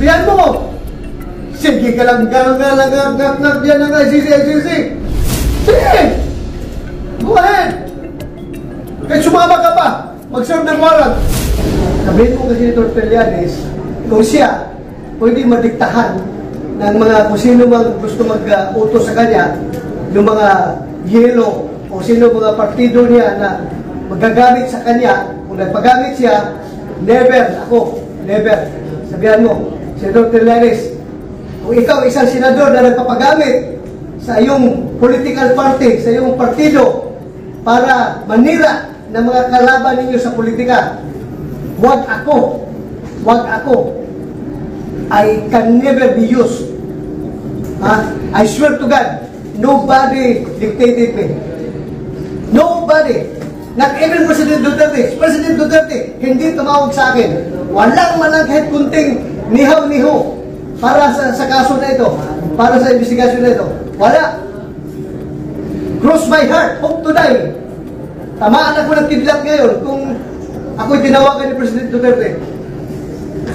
Bihan mo! Sige ka lang, ngak yan ang ICC. Sige! Go ahead! Kahit sumama ka pa, mag-serve ng warrant. Sabihin mo kasi ni Dr. Trillanes, kung siya pwede madiktahan ng mga kung sino mang gusto mag-utos sa kanya, yung mga yelo o sino mga partido niya na magagamit sa kanya, kung nagpagamit siya, never. Sabihan mo, si Dr. Trillanes, kung ikaw isang senador na nagpapagamit sa iyong political party, sa iyong partido, para manira ng mga kalaban ninyo sa politika, wag ako. I can never be used. I swear to God, nobody dictated me. Nobody. Not even President Duterte, hindi tumawag sa akin. Walang malang kahit kunting nihaw-niho para sa kaso na ito, para sa investigasyon na ito. Wala. Cross my heart, hope to die. Tamaan ako ng kidlat ngayon kung ako'y tinawagan ni President Duterte.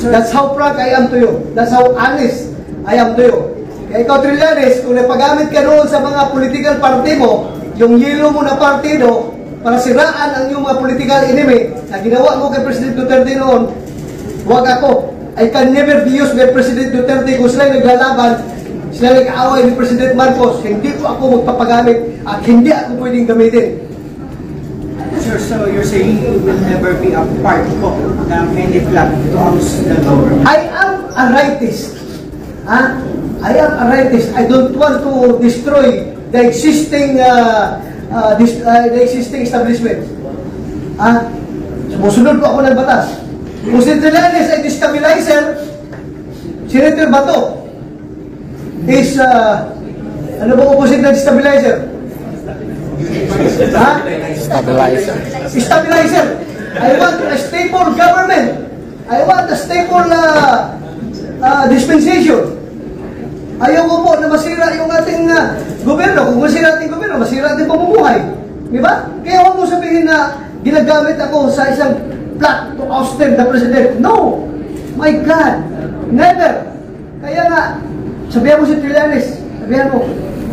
That's how frank I am to you. That's how honest I am to you. Kaya ikaw, Trillanes, kung napagamit ka noon sa mga political party mo, yung yelo mo na partido, para siraan ang iyong mga political enemy na ginawa mo kay President Duterte noon, wag ako. I can never be used by President Duterte kung sila naglalaban, sila nag-aaway ni President Marcos. Hindi ko ako magpapagamit at hindi ako pwedeng gamitin. Sir, so you're saying you will never be a part of any plan to oust the government? I am a rightist. I am a rightist. I don't want to destroy the existing establishment. Sumusunod po ako ng batas. Kung si Trillanes ay destabilizer, Senator Bato is ano ba opposite na destabilizer? Stabilizer. I want a stable government. I want a stable dispensation. Ayaw ko po na masira yung ating gobyerno. Kung masira ating gobyerno, masira ating pamumuhay. Di ba? Kaya huwag mo sabihin na ginagamit ako sa isang plot to oust the president. No! My God! Never! Kaya nga, sabihan mo si Trillanes, sabihan mo,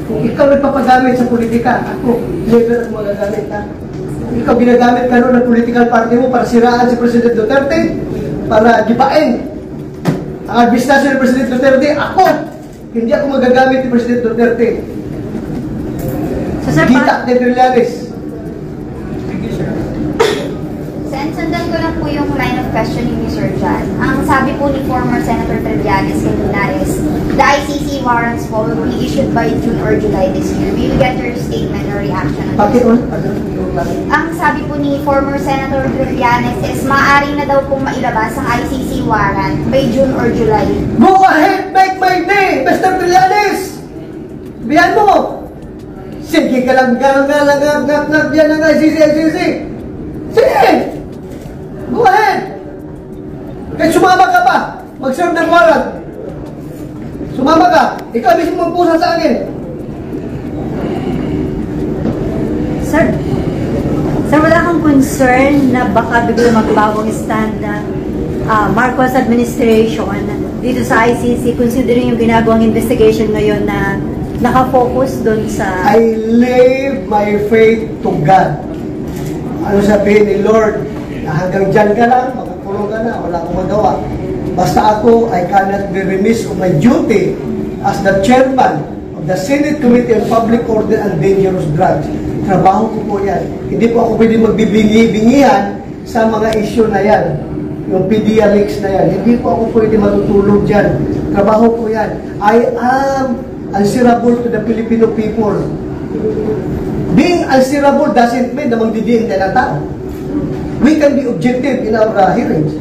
kung ikaw nagpapagamit sa politika, ako, never ako magagamit, ha? Kung ikaw ginagamit ka noon ng political party mo para siraan si President Duterte, para gibain ang administrasyon ni President Duterte, ako, hindi ako magagamit ni President Duterte. Kita ni Trillanes. Sundan ko lang po yung line of questioning ni Sir John. Ang sabi po ni former Senator Trillanes kanina is, the ICC warrants po will be issued by June or July this year. Will you get your statement or reaction? Ang sabi po ni former Senator Trillanes is, maaari na daw pong mailabas ang ICC warrant by June or July. Go ahead, make my day, Mr. Trillanes! Bihan mo! Sige ka lang, ngak yan ang ICC. Sige! Go ahead! Kahit sumama ka pa, mag-serve ng warrant. Sumama ka, ikaw mismo magpusa sa akin. Sir, wala kang concern na baka bigla magbawang stand ng Marcos administration dito sa ICC, considering yung ginagawang investigation ngayon na nakafocus doon sa... I leave my faith to God. Ano sabihin ni Lord, na hanggang dyan ka lang, magkakulong ka na, wala akong magawa. Basta ako, I cannot be remiss of my duty as the chairman of the Senate Committee on Public Order and Dangerous Drugs. Trabaho ko po yan. Hindi po ako pwede magbibingi-bingihan sa mga issue na yan. Yung PDEA leaks na yan. Hindi po ako pwede matutulog dyan. Trabaho ko yan. I am answerable to the Filipino people. Being answerable doesn't mean na magdidiin tayo ng tao. We can be objective in our hearings.